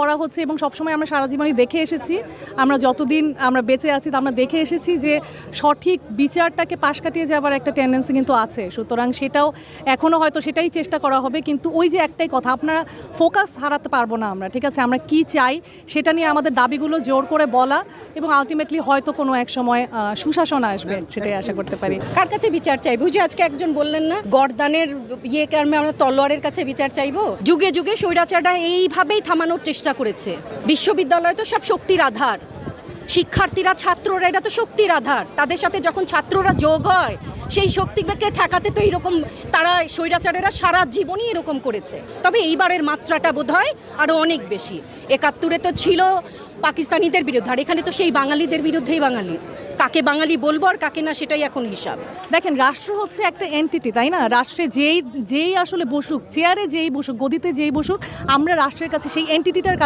করা হচ্ছে এবং সবসময় আমরা সারা জীবনই দেখে এসেছি, আমরা যতদিন আমরা বেঁচে আছি আমরা দেখে এসেছি যে সঠিক বিচারটাকে পাশ কাটিয়ে যাবার একটা টেন্ডেন্সি কিন্তু আছে। সুতরাং সেটাও এখনও হয়তো সেটাই চেষ্টা করা হবে, কিন্তু ওই যে একটাই কথা, আপনারা ফোকাস হারাতে পারবো না আমরা, ঠিক আছে? আমরা কি চাই সেটা নিয়ে আমাদের দাবিগুলো জোর করে বলা এবং আলটিমেটলি হয়তো কোনো এক সময় সুশাসন আসবে, সেটাই আশা করতে পারি। কার কাছে বিচার চাইবো? যে আজকে একজন বললেন না, গর্দানের কারণে আমরা তলোয়ারের কাছে বিচার চাইবো? যুগে যুগে স্বৈরাচারটা এইভাবেই থামানোর চেষ্টা করেছে। বিশ্ববিদ্যালয় তো সব শক্তির আধার, শিক্ষার্থীরা ছাত্ররা এটা তো শক্তির আধার। তাদের সাথে যখন ছাত্ররা যোগ হয় সেই শক্তিকে ঠেকাতে তো এইরকম তারা স্বৈরাচারেরা সারা জীবনই এরকম করেছে। তবে এইবারের মাত্রাটা বোধহয় আরও অনেক বেশি। ৭১ তো ছিল পাকিস্তানিদের বিরুদ্ধে, আর এখানে তো সেই বাঙালিদের বিরুদ্ধেই বাঙালি। কাকে বাঙালি বলবো আর কাকে না সেটাই এখন হিসাব। দেখেন, রাষ্ট্র হচ্ছে একটা এন্টিটি, তাই না? রাষ্ট্রে যেই আসলে বসুক, চেয়ারে যেই বসুক, গদিতে যেই বসুক, আমরা রাষ্ট্রের কাছে সেই এন্টিটিটার